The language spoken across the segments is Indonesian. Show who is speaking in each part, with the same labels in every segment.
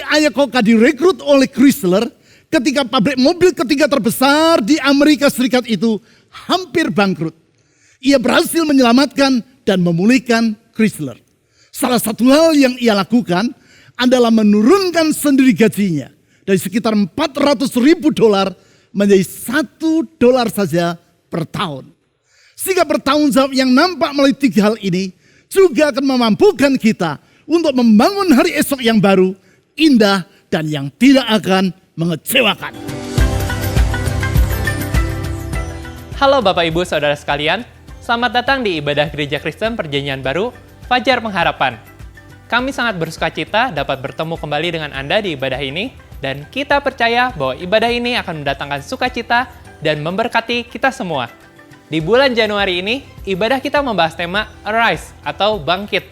Speaker 1: Iacocca direkrut oleh Chrysler ketika pabrik mobil ketiga terbesar di Amerika Serikat itu hampir bangkrut. Ia berhasil menyelamatkan dan memulihkan Chrysler. Salah satu hal yang ia lakukan adalah menurunkan sendiri gajinya dari sekitar $400.000 menjadi $1 saja per tahun. Sehingga bertanggung jawab yang nampak melalui 3 hal ini juga akan memampukan kita untuk membangun hari esok yang baru, indah, dan yang tidak akan mengecewakan.
Speaker 2: Halo Bapak Ibu Saudara sekalian, selamat datang di ibadah Gereja Kristen Perjanjian Baru, Fajar Pengharapan. Kami sangat bersukacita dapat bertemu kembali dengan Anda di ibadah ini, dan kita percaya bahwa ibadah ini akan mendatangkan sukacita dan memberkati kita semua. Di bulan Januari ini, ibadah kita membahas tema Arise atau Bangkit.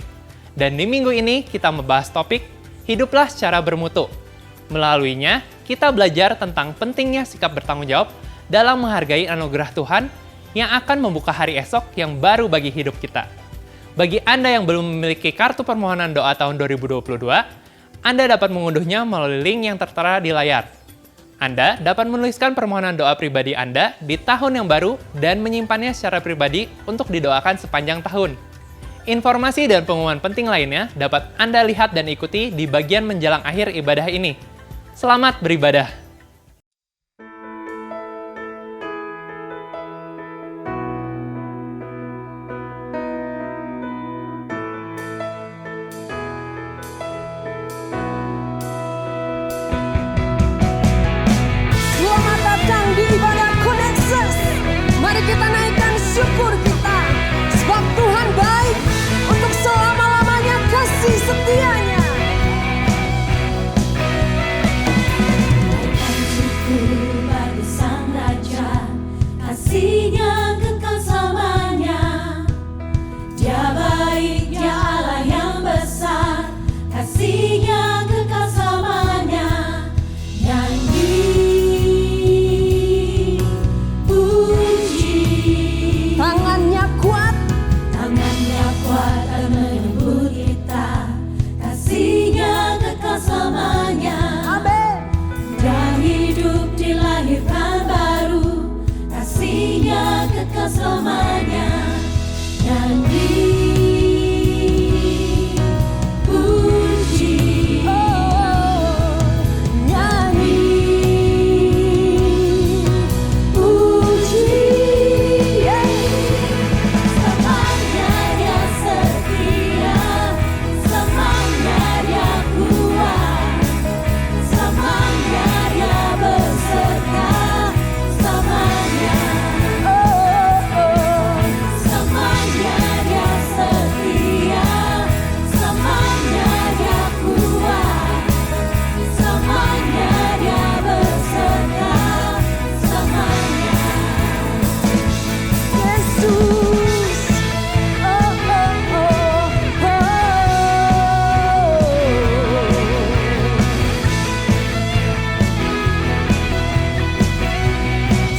Speaker 2: Dan di minggu ini kita membahas topik Hiduplah secara bermutu. Melaluinya, kita belajar tentang pentingnya sikap bertanggung jawab dalam menghargai anugerah Tuhan yang akan membuka hari esok yang baru bagi hidup kita. Bagi Anda yang belum memiliki kartu permohonan doa tahun 2022, Anda dapat mengunduhnya melalui link yang tertera di layar. Anda dapat menuliskan permohonan doa pribadi Anda di tahun yang baru dan menyimpannya secara pribadi untuk didoakan sepanjang tahun. Informasi dan pengumuman penting lainnya dapat Anda lihat dan ikuti di bagian menjelang akhir ibadah ini. Selamat beribadah!
Speaker 3: Selamat datang di ibadah Connexus. Mari kita naikkan syukur kita, sebab Tuhan baik, untuk selama-lamanya kasih setianya.
Speaker 4: Naikkan syukur bagi Sang Raja, kasih-Nya kekal selamanya. Dia baik, Dia Allah yang besar, kasih-Nya kekal selamanya. Nyanyi, puji,
Speaker 3: Tangannya kuat,
Speaker 4: tangannya kuat dan menyambut kita, kasih-Nya kekal selamanya.
Speaker 3: amin.
Speaker 4: Dan hidup dilahirkan baru, kasih-Nya kekal selamanya. Nyanyi, puji,
Speaker 3: Nyanyi,
Speaker 4: puji. Selamanya Dia setia, selamanya Dia kuat, selamanya Dia berserta, selamanya. Selamanya Dia setia, selamanya Dia kuat, selamanya Dia berserta, selamanya.
Speaker 3: Yesus.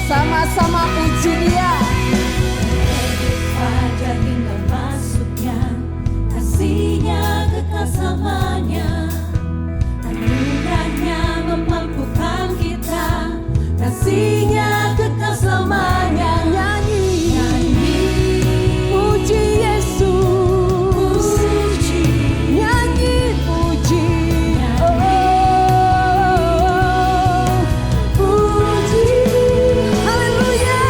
Speaker 3: Sama-sama puji Dia.
Speaker 4: Fajar hingga masuknya, kasih-Nya kekal selamanya. Anugerah-Nya memampukan kita, kasih-Nya kekal selamanya.
Speaker 3: Nyanyi,
Speaker 4: Nyanyi,
Speaker 3: puji Yesus.
Speaker 4: puji,
Speaker 3: Nyanyi, puji.
Speaker 4: puji.
Speaker 3: Haleluya.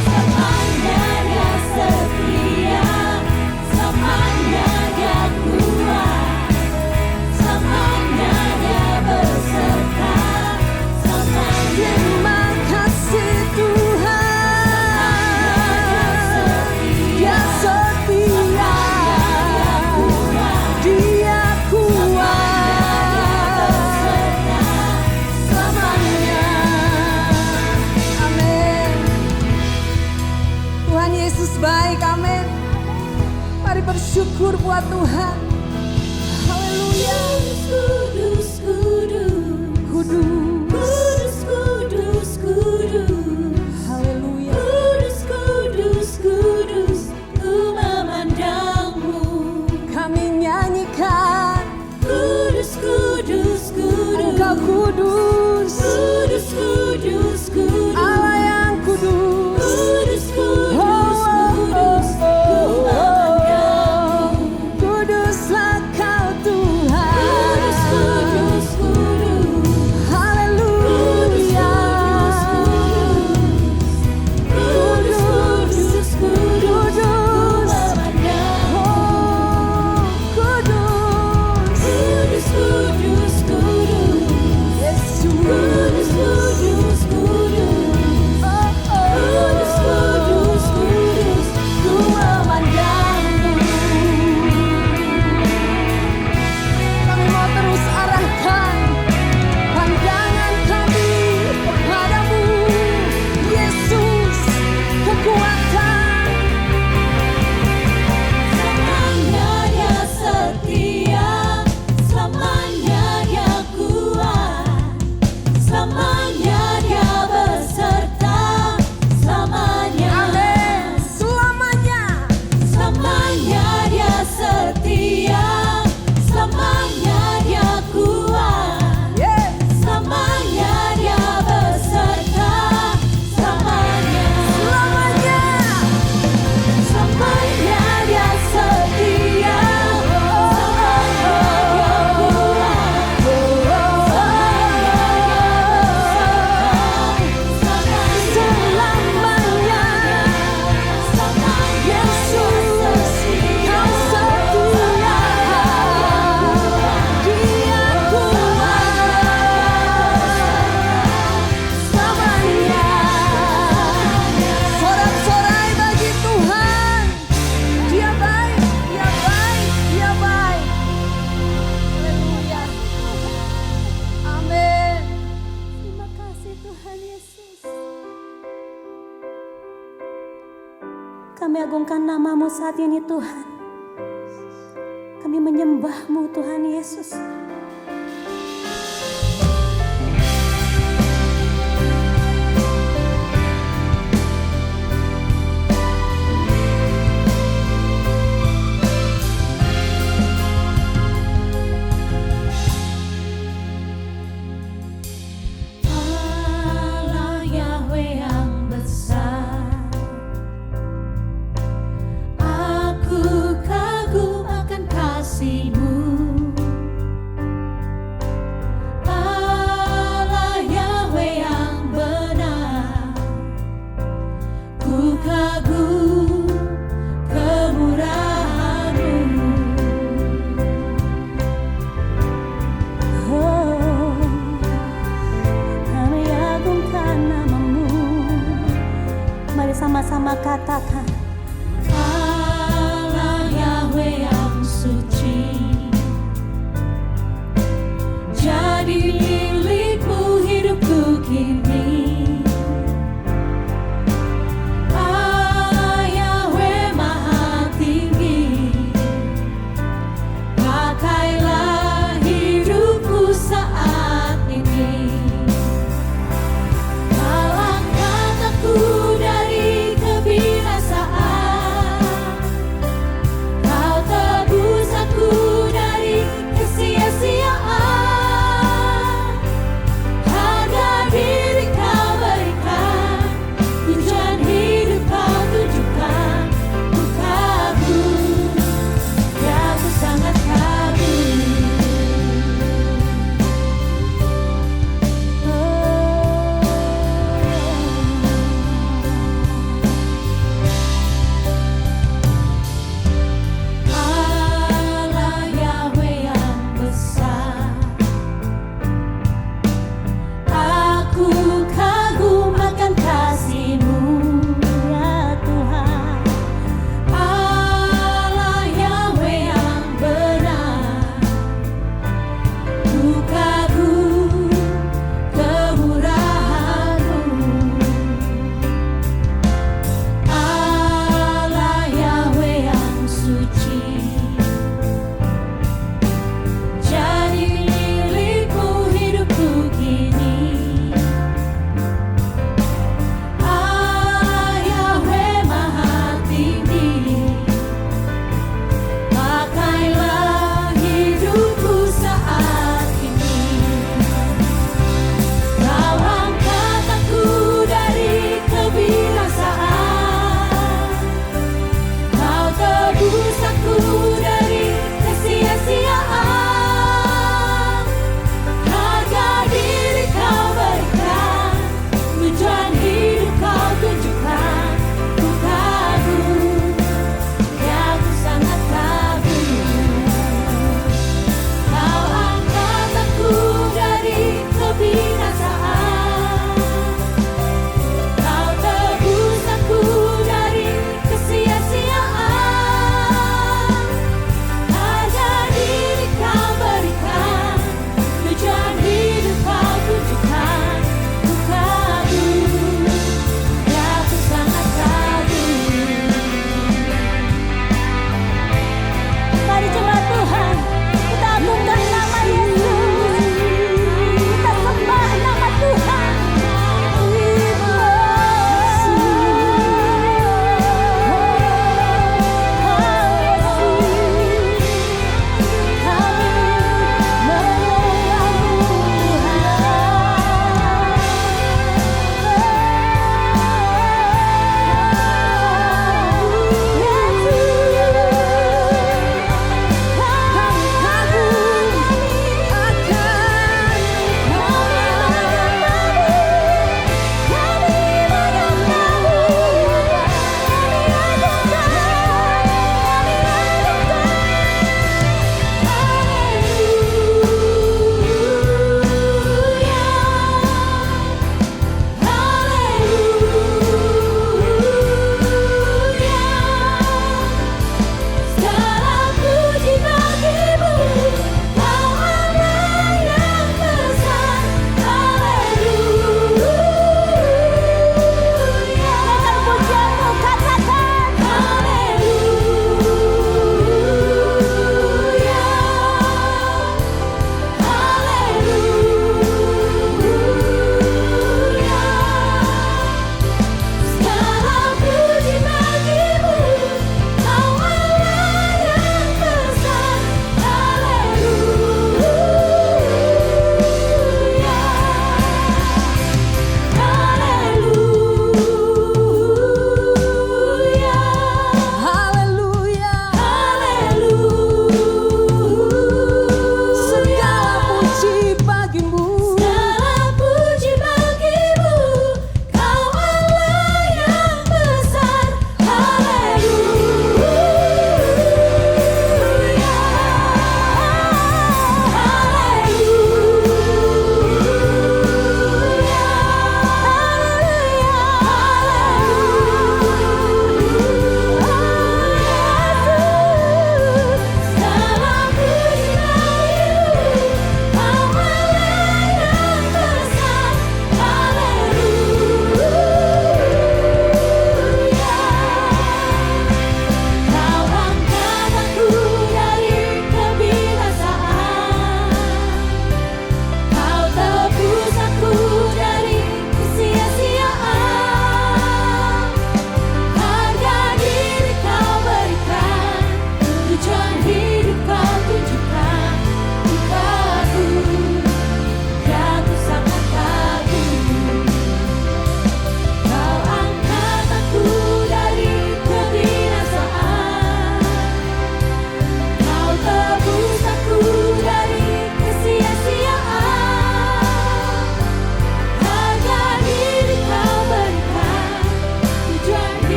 Speaker 4: Selamanya Dia setia, selamanya Dia kuat, selamanya Dia berserta, selamanya.
Speaker 3: Terima kasih Tuhan. Dia setia. Dia kuat. Selamanya. Amin. Tuhan Yesus baik, amin. Mari bersyukur buat Tuhan. Haleluya.
Speaker 4: Kudus, kudus,
Speaker 3: Kudus.
Speaker 4: kudus, kudus, kudus.
Speaker 3: Haleluya.
Speaker 4: Kudus, kudus, kudus, ku memandangmu.
Speaker 3: Kami nyanyikan.
Speaker 4: Kudus, kudus, kudus. Kami agungkan nama-Mu saat ini Tuhan. Kami menyembah-Mu Tuhan Yesus.
Speaker 3: Allah Yahweh yang besar, aku kagum akan kasih-Mu. Allah Yahweh yang benar, ku kagum kemurahan-Mu.
Speaker 4: Oh, kami agungkan nama-Mu. Mari sama-sama katakan,
Speaker 3: Allah Yahweh yang suci, jadi milik-Mu hidupku kini. Allah Yahweh maha tinggi, pakailah hidupku saat ini. Alangkah aku dari kebinasaan,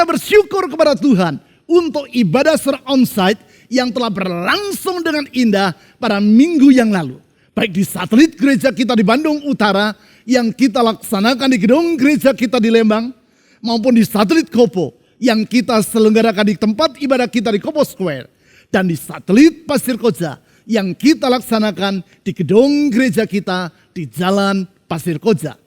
Speaker 1: Kita bersyukur kepada Tuhan untuk ibadah secara onsite yang telah berlangsung dengan indah pada minggu yang lalu. Baik di satelit gereja kita di Bandung Utara yang kita laksanakan di gedung gereja kita di Lembang, maupun di satelit Kopo yang kita selenggarakan di tempat ibadah kita di Kopo Square, dan di satelit Pasir Koja yang kita laksanakan di gedung gereja kita di Jalan Pasir Koja.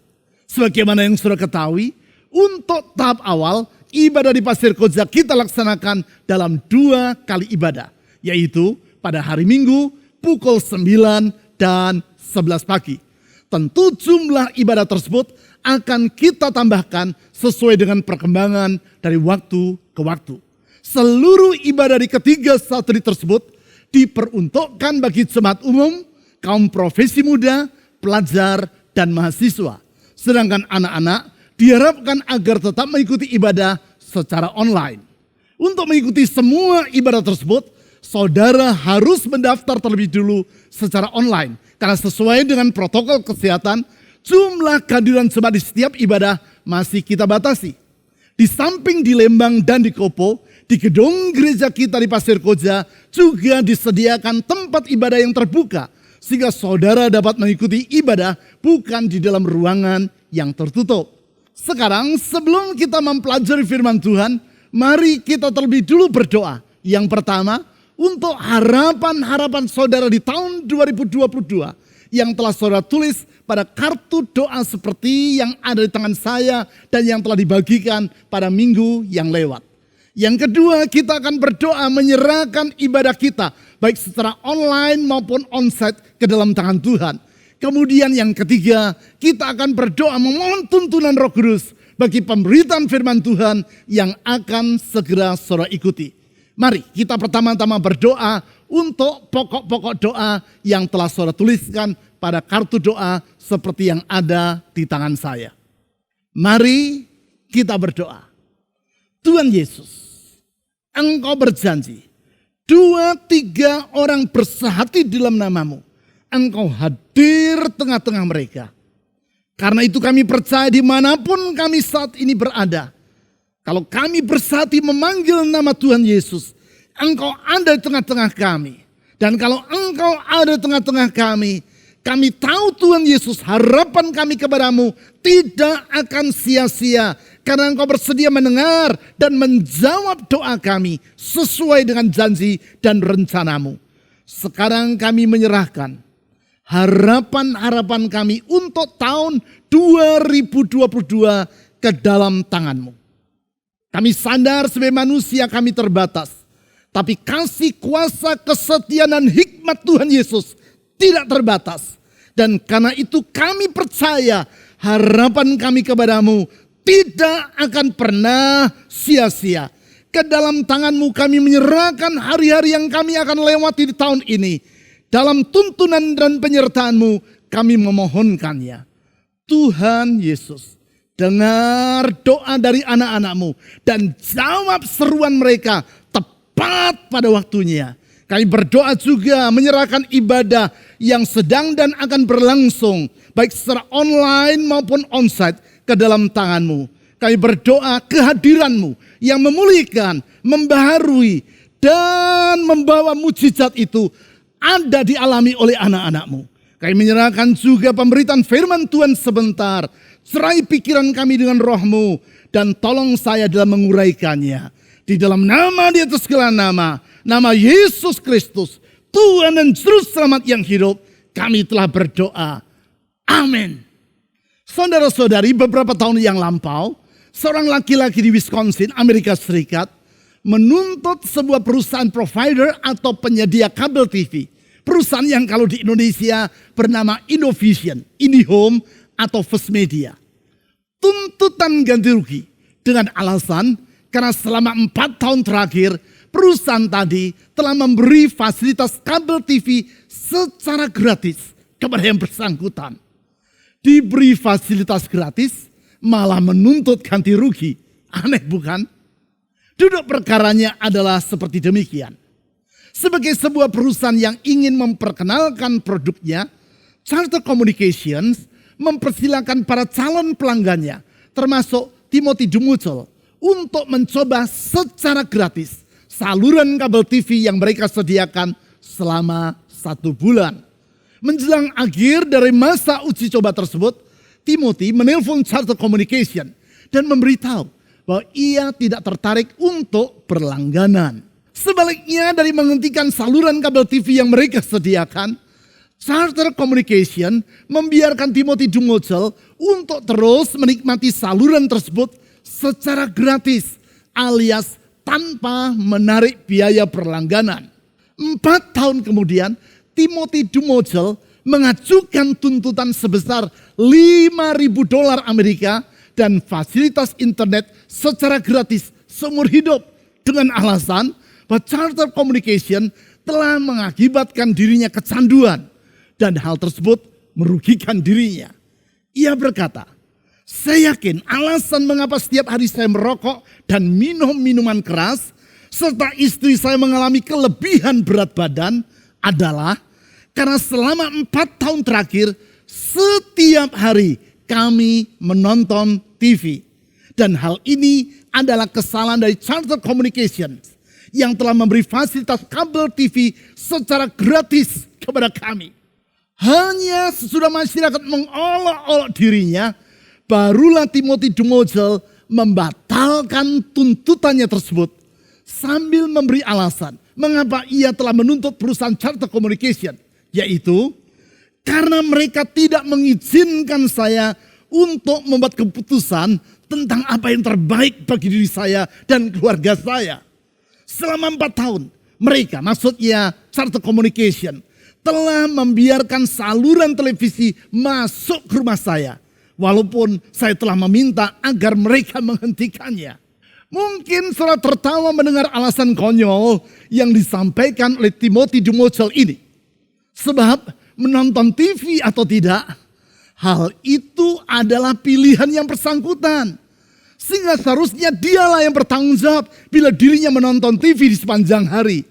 Speaker 1: Sebagaimana yang sudah ketahui, untuk tahap awal, ibadah di Pasir Koja kita laksanakan dalam 2 kali ibadah, yaitu pada hari Minggu pukul 9 dan 11 pagi. Tentu jumlah ibadah tersebut akan kita tambahkan sesuai dengan perkembangan dari waktu ke waktu. Seluruh ibadah di ketiga satelit tersebut diperuntukkan bagi jemaat umum, kaum profesi muda, pelajar, dan mahasiswa. Sedangkan anak-anak diharapkan agar tetap mengikuti ibadah secara online. Untuk mengikuti semua ibadah tersebut, saudara harus mendaftar terlebih dulu secara online. Karena sesuai dengan protokol kesehatan, jumlah kehadiran jemaat di setiap ibadah masih kita batasi. Di samping di Lembang dan di Kopo, di gedung gereja kita di Pasir Koja juga disediakan tempat ibadah yang terbuka, sehingga saudara dapat mengikuti ibadah bukan di dalam ruangan yang tertutup. Sekarang sebelum kita mempelajari firman Tuhan, mari kita terlebih dulu berdoa. Yang pertama, untuk harapan-harapan saudara di tahun 2022 yang telah saudara tulis pada kartu doa seperti yang ada di tangan saya dan yang telah dibagikan pada minggu yang lewat. Yang kedua, kita akan berdoa menyerahkan ibadah kita baik secara online maupun onsite ke dalam tangan Tuhan. Kemudian yang ketiga, kita akan berdoa memohon tuntunan Roh Kudus bagi pemberitaan firman Tuhan yang akan segera saudara ikuti. Mari kita pertama-tama berdoa untuk pokok-pokok doa yang telah saudara tuliskan pada kartu doa seperti yang ada di tangan saya. Mari kita berdoa. Tuhan Yesus, Engkau berjanji, 2-3 orang bersehati dalam nama-Mu, Engkau hadir tengah-tengah mereka. Karena itu kami percaya dimanapun kami saat ini berada, kalau kami bersehati memanggil nama Tuhan Yesus, Engkau ada di tengah-tengah kami. Dan kalau Engkau ada di tengah-tengah kami, kami tahu Tuhan Yesus, harapan kami kepadamu tidak akan sia-sia. Karena Engkau bersedia mendengar dan menjawab doa kami sesuai dengan janji dan rencanamu. Sekarang kami menyerahkan harapan-harapan kami untuk tahun 2022 ke dalam tangan-Mu. Kami sadar sebagai manusia kami terbatas. Tapi kasih, kuasa, kesetiaan dan hikmat Tuhan Yesus tidak terbatas. Dan karena itu kami percaya harapan kami kepadamu tidak akan pernah sia-sia. Ke dalam tangan-Mu kami menyerahkan hari-hari yang kami akan lewati di tahun ini. Dalam tuntunan dan penyertaan-Mu kami memohonkannya. Tuhan Yesus, dengar doa dari anak-anak-Mu dan jawab seruan mereka tepat pada waktunya. Kami berdoa juga menyerahkan ibadah yang sedang dan akan berlangsung, baik secara online maupun onsite, ke dalam tangan-Mu. Kami berdoa kehadiran-Mu yang memulihkan, membaharui, dan membawa mujizat itu ada dialami oleh anak-anak-Mu. Kami menyerahkan juga pemberitaan firman Tuhan sebentar. Cerai pikiran kami dengan Roh-Mu dan tolong saya dalam menguraikannya. Di dalam nama di atas segala nama, nama Yesus Kristus, Tuhan dan Juru Selamat yang hidup, kami telah berdoa. Amin. Saudara-saudari, beberapa tahun yang lampau, seorang laki-laki di Wisconsin, Amerika Serikat, menuntut sebuah perusahaan provider atau penyedia kabel TV. Perusahaan yang kalau di Indonesia bernama Indovision, IndiHome, atau First Media. Tuntutan ganti rugi dengan alasan karena selama 4 tahun terakhir perusahaan tadi telah memberi fasilitas kabel TV secara gratis kepada yang bersangkutan. Diberi fasilitas gratis malah menuntut ganti rugi. Aneh bukan? Duduk perkaranya adalah seperti demikian. Sebagai sebuah perusahaan yang ingin memperkenalkan produknya, Charter Communications mempersilahkan para calon pelanggannya, termasuk Timothy Dumuchel, untuk mencoba secara gratis saluran kabel TV yang mereka sediakan selama 1 bulan. Menjelang akhir dari masa uji coba tersebut, Timothy menelpon Charter Communication dan memberitahu bahwa ia tidak tertarik untuk berlangganan. Sebaliknya dari menghentikan saluran kabel TV yang mereka sediakan, Charter Communication membiarkan Timothy Dumozel untuk terus menikmati saluran tersebut secara gratis alias tanpa menarik biaya berlangganan. 4 tahun kemudian Timothy Dumozel mengajukan tuntutan sebesar $5.000 Amerika dan fasilitas internet secara gratis seumur hidup dengan alasan bahwa Charter Communication telah mengakibatkan dirinya kecanduan dan hal tersebut merugikan dirinya. Ia berkata, "Saya yakin alasan mengapa setiap hari saya merokok dan minum minuman keras, serta istri saya mengalami kelebihan berat badan adalah karena selama 4 tahun terakhir, setiap hari kami menonton TV. Dan hal ini adalah kesalahan dari Charter Communications yang telah memberi fasilitas kabel TV secara gratis kepada kami. Hanya sesudah masyarakat mengolok-olok dirinya, barulah Timothy Dumozel membatalkan tuntutannya tersebut sambil memberi alasan mengapa ia telah menuntut perusahaan Charter Communication, yaitu karena mereka tidak mengizinkan saya untuk membuat keputusan tentang apa yang terbaik bagi diri saya dan keluarga saya. Selama 4 tahun, mereka, maksudnya Charter Communication, telah membiarkan saluran televisi masuk ke rumah saya, walaupun saya telah meminta agar mereka menghentikannya." Mungkin saudara tertawa mendengar alasan konyol yang disampaikan oleh Timothy Dumozel ini. Sebab menonton TV atau tidak, hal itu adalah pilihan yang bersangkutan. Sehingga seharusnya dialah yang bertanggung jawab bila dirinya menonton TV di sepanjang hari.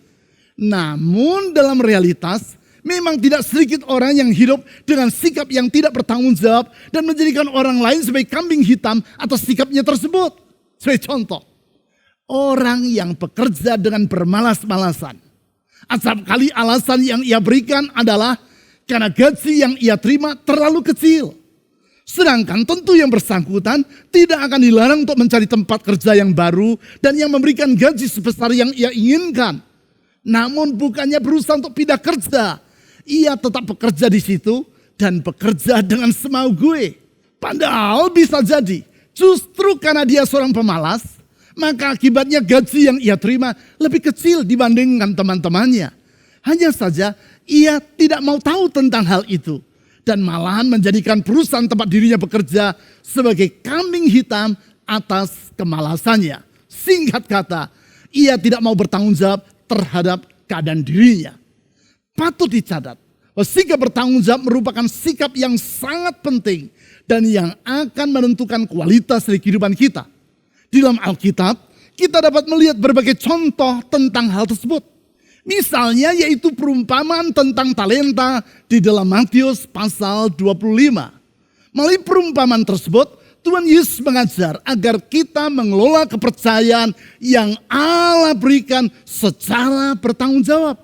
Speaker 1: Namun dalam realitas, memang tidak sedikit orang yang hidup dengan sikap yang tidak bertanggung jawab dan menjadikan orang lain sebagai kambing hitam atas sikapnya tersebut. Sebagai contoh, orang yang bekerja dengan bermalas-malasan. Acap kali alasan yang ia berikan adalah karena gaji yang ia terima terlalu kecil. Sedangkan tentu yang bersangkutan tidak akan dilarang untuk mencari tempat kerja yang baru dan yang memberikan gaji sebesar yang ia inginkan. Namun bukannya berusaha untuk pindah kerja, ia tetap bekerja di situ dan bekerja dengan semau gue. Padahal bisa jadi justru karena dia seorang pemalas, maka akibatnya gaji yang ia terima lebih kecil dibandingkan teman-temannya. Hanya saja ia tidak mau tahu tentang hal itu dan malahan menjadikan perusahaan tempat dirinya bekerja sebagai kambing hitam atas kemalasannya. Singkat kata, ia tidak mau bertanggung jawab terhadap keadaan dirinya. Patut dicatat bahwa sikap bertanggung jawab merupakan sikap yang sangat penting dan yang akan menentukan kualitas dari kehidupan kita. Di dalam Alkitab, kita dapat melihat berbagai contoh tentang hal tersebut. Misalnya yaitu perumpamaan tentang talenta di dalam Matius pasal 25. Melalui perumpamaan tersebut, Tuhan Yesus mengajar agar kita mengelola kepercayaan yang Allah berikan secara bertanggung jawab.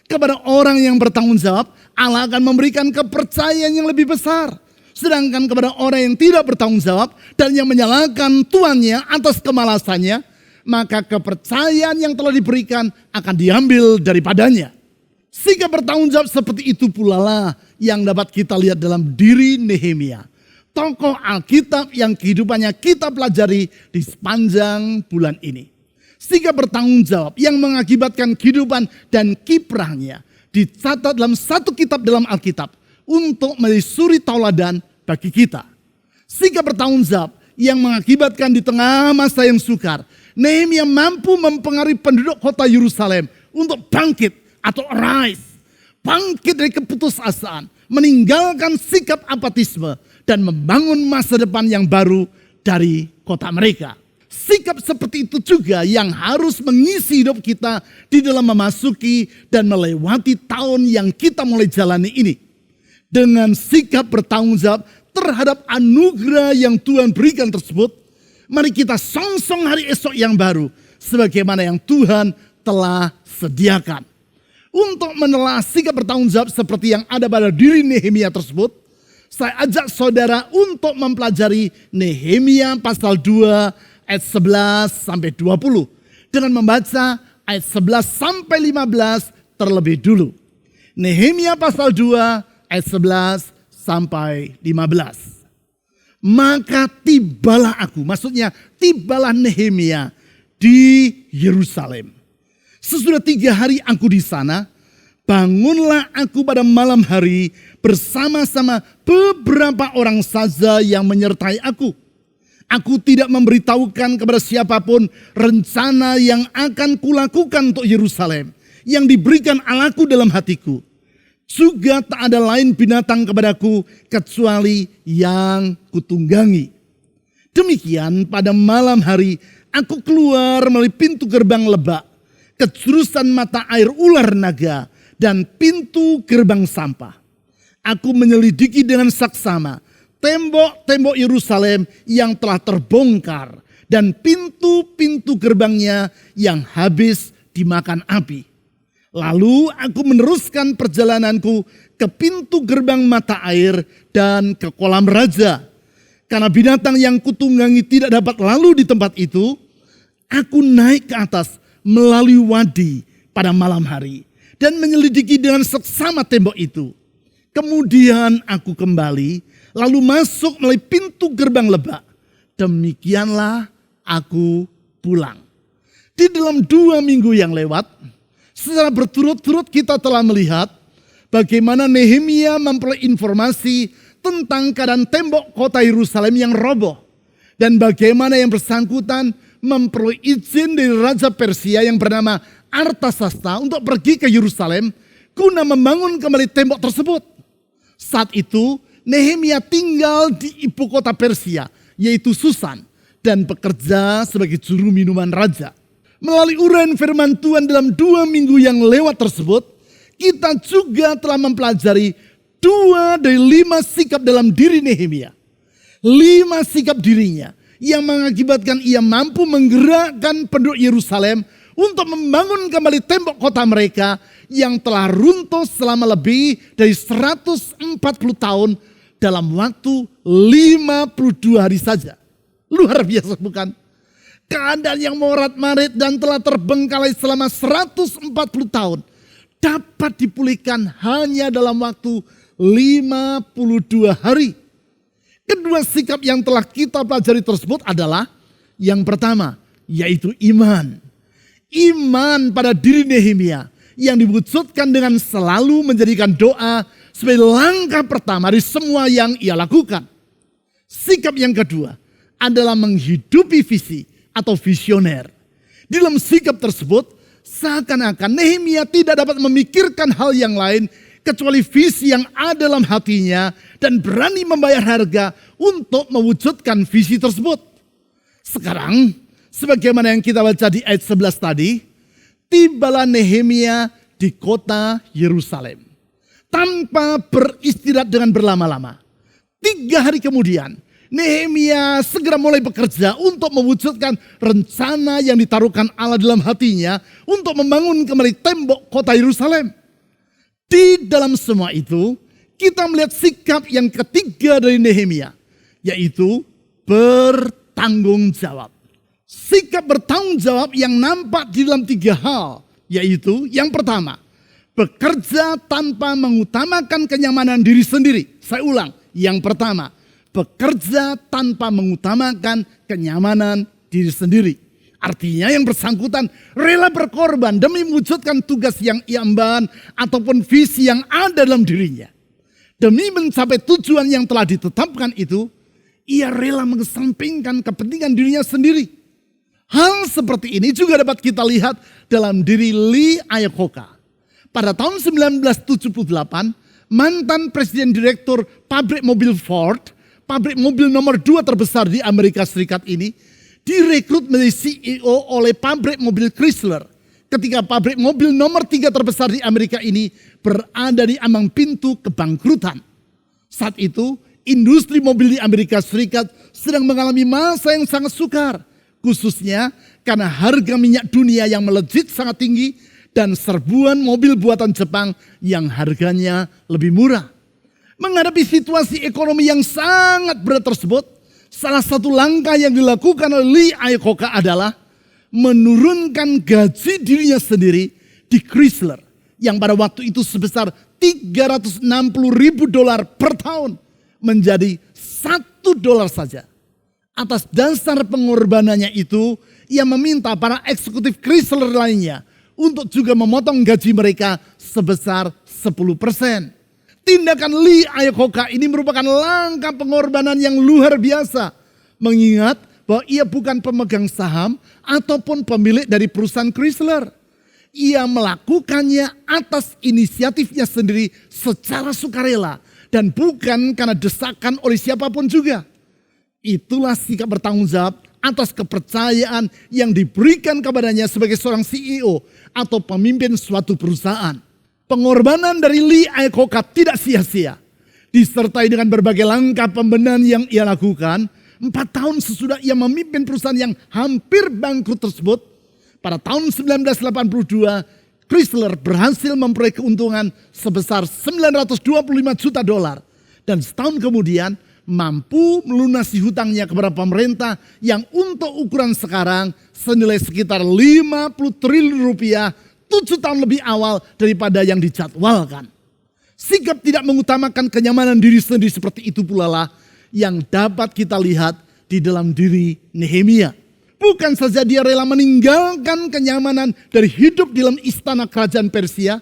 Speaker 1: Kepada orang yang bertanggung jawab, Allah akan memberikan kepercayaan yang lebih besar. Sedangkan kepada orang yang tidak bertanggung jawab dan yang menyalahkan tuannya atas kemalasannya, maka kepercayaan yang telah diberikan akan diambil daripadanya. Sikap bertanggung jawab seperti itu pula lah yang dapat kita lihat dalam diri Nehemia, tokoh Alkitab yang kehidupannya kita pelajari di sepanjang bulan ini. Sikap bertanggung jawab yang mengakibatkan kehidupan dan kiprahnya dicatat dalam satu kitab dalam Alkitab untuk menjadi suri tauladan bagi kita. Sikap bertanggung jawab yang mengakibatkan di tengah masa yang sukar, Nehemia mampu mempengaruhi penduduk kota Yerusalem untuk bangkit atau arise. Bangkit dari keputusasaan, meninggalkan sikap apatisme dan membangun masa depan yang baru dari kota mereka. Sikap seperti itu juga yang harus mengisi hidup kita di dalam memasuki dan melewati tahun yang kita mulai jalani ini. Dengan sikap bertanggung jawab terhadap anugerah yang Tuhan berikan tersebut, Mari kita songsong hari esok yang baru sebagaimana yang Tuhan telah sediakan. Untuk menelaah sikap bertanggung jawab seperti yang ada pada diri Nehemia tersebut, saya ajak saudara untuk mempelajari Nehemia pasal 2 ayat 11 sampai 20 dengan membaca ayat 11 sampai 15 terlebih dulu. Nehemia pasal 2 ayat 11 sampai 15. Maka tibalah aku, maksudnya tibalah Nehemia di Yerusalem. Sesudah 3 hari aku di sana, bangunlah aku pada malam hari bersama-sama beberapa orang saja yang menyertai aku. Aku tidak memberitahukan kepada siapapun rencana yang akan kulakukan untuk Yerusalem yang diberikan Allahku dalam hatiku. Juga tak ada lain binatang kepadaku kecuali yang kutunggangi. Demikian pada malam hari aku keluar melalui pintu gerbang lebak, ke jurusan mata air ular naga dan pintu gerbang sampah. Aku menyelidiki dengan saksama tembok-tembok Yerusalem yang telah terbongkar dan pintu-pintu gerbangnya yang habis dimakan api. Lalu aku meneruskan perjalananku ke pintu gerbang mata air dan ke kolam raja. Karena binatang yang kutunggangi tidak dapat lalu di tempat itu, aku naik ke atas melalui wadi pada malam hari dan menyelidiki dengan seksama tembok itu. Kemudian aku kembali lalu masuk melalui pintu gerbang lebak. Demikianlah aku pulang. Di dalam 2 minggu yang lewat, secara berturut-turut kita telah melihat bagaimana Nehemia memperoleh informasi tentang keadaan tembok kota Yerusalem yang roboh. Dan bagaimana yang bersangkutan memperoleh izin dari Raja Persia yang bernama Artasasta untuk pergi ke Yerusalem guna membangun kembali tembok tersebut. Saat itu Nehemia tinggal di ibu kota Persia yaitu Susan dan bekerja sebagai juru minuman raja. Melalui uraian firman Tuhan dalam 2 minggu yang lewat tersebut, kita juga telah mempelajari 2 dari 5 sikap dalam diri Nehemia. 5 sikap dirinya yang mengakibatkan ia mampu menggerakkan penduduk Yerusalem untuk membangun kembali tembok kota mereka yang telah runtuh selama lebih dari 140 tahun dalam waktu 52 hari saja. Luar biasa bukan? Keadaan yang morat-marit dan telah terbengkalai selama 140 tahun dapat dipulihkan hanya dalam waktu 52 hari. Kedua sikap yang telah kita pelajari tersebut adalah yang pertama, yaitu iman. Iman pada diri Nehemia yang diwujudkan dengan selalu menjadikan doa sebagai langkah pertama dari semua yang ia lakukan. Sikap yang kedua adalah menghidupi visi atau visioner. Di dalam sikap tersebut, seakan-akan Nehemia tidak dapat memikirkan hal yang lain kecuali visi yang ada dalam hatinya dan berani membayar harga untuk mewujudkan visi tersebut. Sekarang, sebagaimana yang kita baca di ayat 11 tadi, tibalah Nehemia di kota Yerusalem tanpa beristirahat dengan berlama-lama. 3 hari kemudian, Nehemia segera mulai bekerja untuk mewujudkan rencana yang ditaruhkan Allah dalam hatinya untuk membangun kembali tembok kota Yerusalem. Di dalam semua itu, kita melihat sikap yang ketiga dari Nehemia, yaitu bertanggung jawab. Sikap bertanggung jawab yang nampak di dalam 3 hal, yaitu yang pertama, bekerja tanpa mengutamakan kenyamanan diri sendiri. Saya ulang, yang pertama, bekerja tanpa mengutamakan kenyamanan diri sendiri. Artinya yang bersangkutan rela berkorban demi mewujudkan tugas yang ia emban ataupun visi yang ada dalam dirinya. Demi mencapai tujuan yang telah ditetapkan itu, ia rela mengesampingkan kepentingan dirinya sendiri. Hal seperti ini juga dapat kita lihat dalam diri Lee Iacocca. Pada tahun 1978, mantan presiden direktur pabrik mobil Ford, pabrik mobil nomor 2 terbesar di Amerika Serikat ini, direkrut menjadi CEO oleh pabrik mobil Chrysler. Ketika pabrik mobil nomor 3 terbesar di Amerika ini berada di ambang pintu kebangkrutan. Saat itu, industri mobil di Amerika Serikat sedang mengalami masa yang sangat sukar. Khususnya karena harga minyak dunia yang melejit sangat tinggi dan serbuan mobil buatan Jepang yang harganya lebih murah. Menghadapi situasi ekonomi yang sangat berat tersebut, salah satu langkah yang dilakukan oleh Lee Iacocca adalah menurunkan gaji dirinya sendiri di Chrysler yang pada waktu itu sebesar $360.000 per tahun menjadi $1 saja. Atas dasar pengorbanannya itu, ia meminta para eksekutif Chrysler lainnya untuk juga memotong gaji mereka sebesar 10%. Tindakan Lee Iacocca ini merupakan langkah pengorbanan yang luar biasa. Mengingat bahwa ia bukan pemegang saham ataupun pemilik dari perusahaan Chrysler. Ia melakukannya atas inisiatifnya sendiri secara sukarela dan bukan karena desakan oleh siapapun juga. Itulah sikap bertanggung jawab atas kepercayaan yang diberikan kepadanya sebagai seorang CEO atau pemimpin suatu perusahaan. Pengorbanan dari Lee Iacocca tidak sia-sia. Disertai dengan berbagai langkah pembenahan yang ia lakukan, 4 tahun sesudah ia memimpin perusahaan yang hampir bangkrut tersebut, pada tahun 1982, Chrysler berhasil memperoleh keuntungan sebesar $925 juta dan setahun kemudian mampu melunasi hutangnya kepada pemerintah yang untuk ukuran sekarang senilai sekitar 50 triliun rupiah 7 tahun lebih awal daripada yang dijadwalkan. Sikap tidak mengutamakan kenyamanan diri sendiri seperti itu pula lah yang dapat kita lihat di dalam diri Nehemia. Bukan saja dia rela meninggalkan kenyamanan dari hidup di dalam istana kerajaan Persia,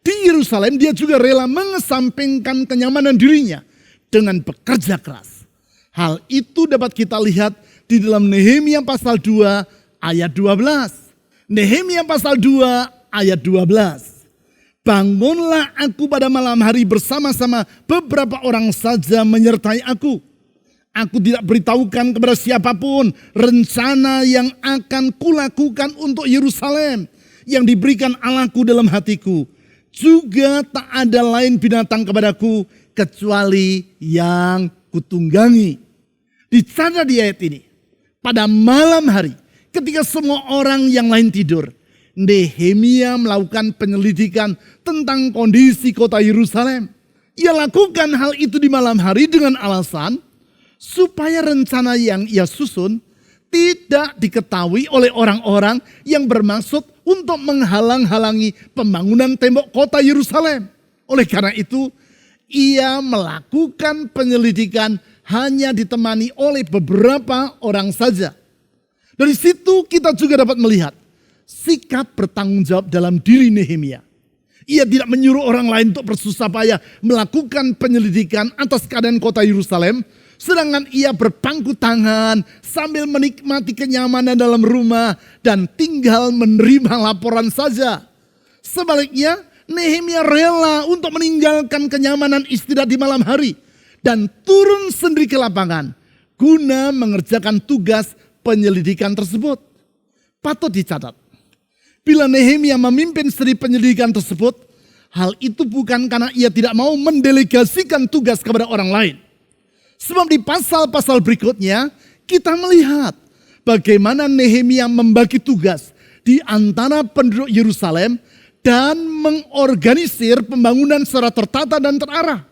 Speaker 1: di Yerusalem dia juga rela mengesampingkan kenyamanan dirinya dengan bekerja keras. Hal itu dapat kita lihat di dalam Nehemia pasal 2 ayat 12. Nehemia pasal 2 ayat 12. Bangunlah aku pada malam hari bersama-sama beberapa orang saja menyertai aku. Aku tidak beritahukan kepada siapapun rencana yang akan kulakukan untuk Yerusalem yang diberikan Allahku dalam hatiku. Juga tak ada lain binatang kepadaku kecuali yang kutunggangi. Dicatat di ayat ini. Pada malam hari ketika semua orang yang lain tidur, Nehemia melakukan penyelidikan tentang kondisi kota Yerusalem. Ia lakukan hal itu di malam hari dengan alasan supaya rencana yang ia susun tidak diketahui oleh orang-orang yang bermaksud untuk menghalang-halangi pembangunan tembok kota Yerusalem. Oleh karena itu, ia melakukan penyelidikan hanya ditemani oleh beberapa orang saja. Dari situ kita juga dapat melihat sikap bertanggung jawab dalam diri Nehemia. Ia tidak menyuruh orang lain untuk bersusah payah melakukan penyelidikan atas keadaan kota Yerusalem, sedangkan ia berpangku tangan sambil menikmati kenyamanan dalam rumah dan tinggal menerima laporan saja. Sebaliknya, Nehemia rela untuk meninggalkan kenyamanan istirahat di malam hari dan turun sendiri ke lapangan guna mengerjakan tugas penyelidikan tersebut. Patut dicatat, bila Nehemia memimpin sendiri penyelidikan tersebut, hal itu bukan karena ia tidak mau mendelegasikan tugas kepada orang lain. Sebab di pasal-pasal berikutnya kita melihat bagaimana Nehemia membagi tugas di antara penduduk Yerusalem dan mengorganisir pembangunan secara tertata dan terarah.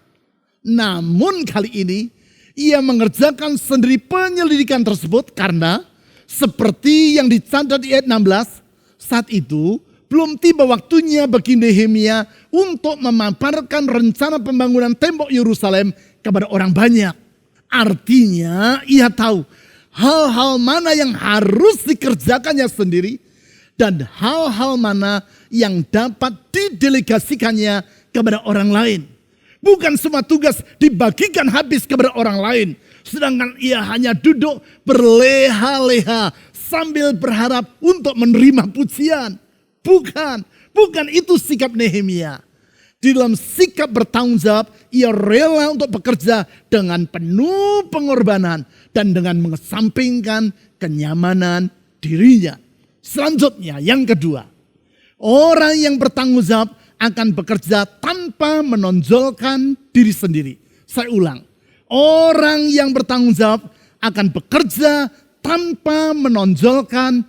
Speaker 1: Namun kali ini ia mengerjakan sendiri penyelidikan tersebut karena seperti yang dicatat di ayat 16, saat itu belum tiba waktunya bagi Nehemia untuk memaparkan rencana pembangunan tembok Yerusalem kepada orang banyak. Artinya ia tahu hal-hal mana yang harus dikerjakannya sendiri dan hal-hal mana yang dapat didelegasikannya kepada orang lain. Bukan semua tugas dibagikan habis kepada orang lain, sedangkan ia hanya duduk berleha-leha sambil berharap untuk menerima pujian. Bukan itu sikap Nehemia. Di dalam sikap bertanggung jawab, ia rela untuk bekerja dengan penuh pengorbanan dan dengan mengesampingkan kenyamanan dirinya. Selanjutnya, yang kedua, orang yang bertanggung jawab akan bekerja tanpa menonjolkan diri sendiri. Saya ulang, orang yang bertanggung jawab akan bekerja tanpa menonjolkan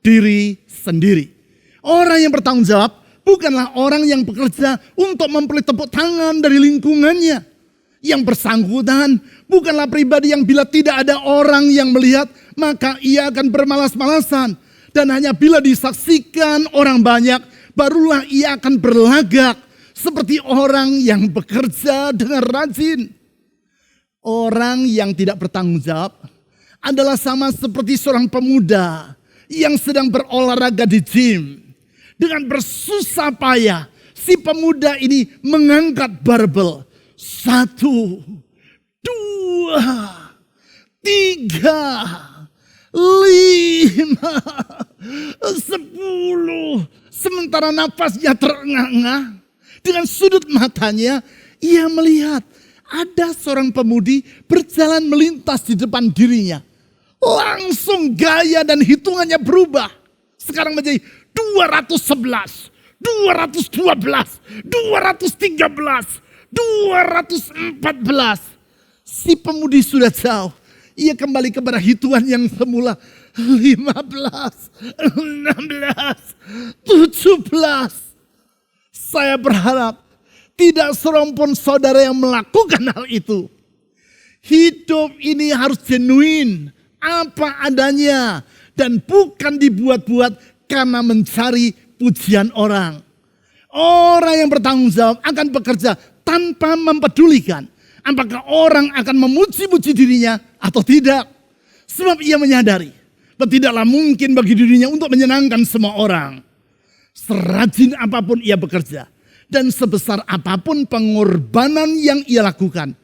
Speaker 1: diri sendiri. Orang yang bertanggung jawab bukanlah orang yang bekerja untuk memperoleh tepuk tangan dari lingkungannya. Yang bersangkutan bukanlah pribadi yang bila tidak ada orang yang melihat, maka ia akan bermalas-malasan. Dan hanya bila disaksikan orang banyak, barulah ia akan berlagak seperti orang yang bekerja dengan rajin. Orang yang tidak bertanggung jawab adalah sama seperti seorang pemuda yang sedang berolahraga di gym. Dengan bersusah payah, si pemuda ini mengangkat barbel. 1, 2, 3, 5, 10. Sementara nafasnya terengah-engah, dengan sudut matanya ia melihat ada seorang pemudi berjalan melintas di depan dirinya. Langsung gaya dan hitungannya berubah. Sekarang menjadi 211, 212, 213, 214. Si pemudi sudah jauh. Ia kembali kepada hitungan yang semula. 15, 16, 17. Saya berharap tidak seorang pun saudara yang melakukan hal itu. Hidup ini harus genuine, apa adanya. Dan bukan dibuat-buat karena mencari pujian orang. Orang yang bertanggung jawab akan bekerja tanpa mempedulikan apakah orang akan memuji-muji dirinya atau tidak. Sebab ia menyadari bahwa tidaklah mungkin bagi dirinya untuk menyenangkan semua orang. Serajin apapun ia bekerja dan sebesar apapun pengorbanan yang ia lakukan,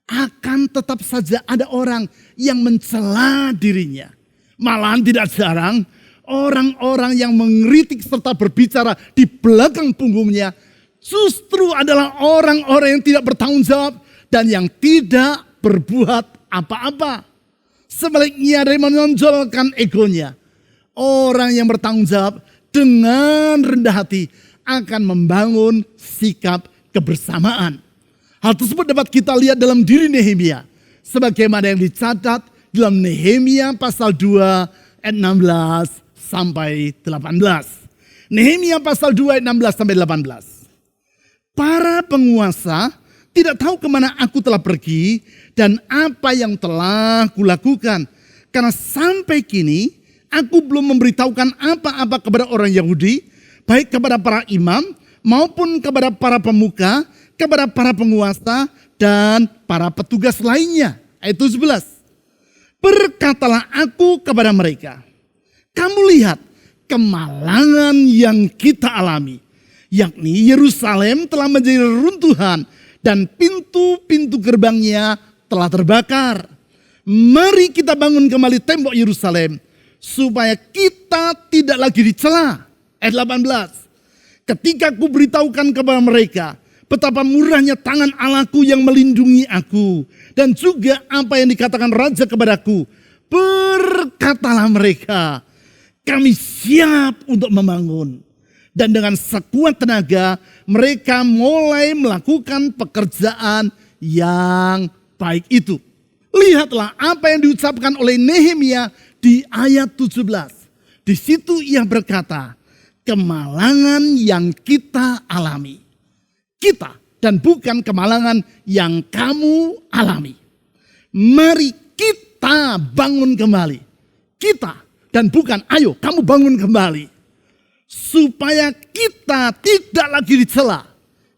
Speaker 1: akan tetap saja ada orang yang mencela dirinya. Malahan tidak jarang orang-orang yang mengkritik serta berbicara di belakang punggungnya justru adalah orang-orang yang tidak bertanggung jawab dan yang tidak berbuat apa-apa. Sebaliknya dari menonjolkan egonya, orang yang bertanggung jawab dengan rendah hati akan membangun sikap kebersamaan. Hal tersebut dapat kita lihat dalam diri Nehemia, sebagaimana yang dicatat dalam Nehemia pasal 2 ayat 16 sampai 18. Nehemia pasal 2 ayat 16 sampai 18. Para penguasa tidak tahu kemana aku telah pergi dan apa yang telah kulakukan. Karena sampai kini aku belum memberitahukan apa-apa kepada orang Yahudi, baik kepada para imam maupun kepada para pemuka, kepada para penguasa dan para petugas lainnya. Ayat 17. Berkatalah aku kepada mereka, kamu lihat kemalangan yang kita alami, yakni Yerusalem telah menjadi reruntuhan dan pintu-pintu gerbangnya telah terbakar. Mari kita bangun kembali tembok Yerusalem supaya kita tidak lagi dicela. Ayat 18. Ketika aku beritahukan kepada mereka betapa murahnya tangan Allahku yang melindungi aku, dan juga apa yang dikatakan raja kepadaku, berkatalah mereka, kami siap untuk membangun. Dan dengan sekuat tenaga mereka mulai melakukan pekerjaan yang baik itu. Lihatlah apa yang diucapkan oleh Nehemia di ayat 17. Di situ ia berkata, kemalangan yang kita alami. Kita dan bukan kemalangan yang kamu alami. Mari kita bangun kembali. Kita dan bukan ayo kamu bangun kembali. Supaya kita tidak lagi dicela.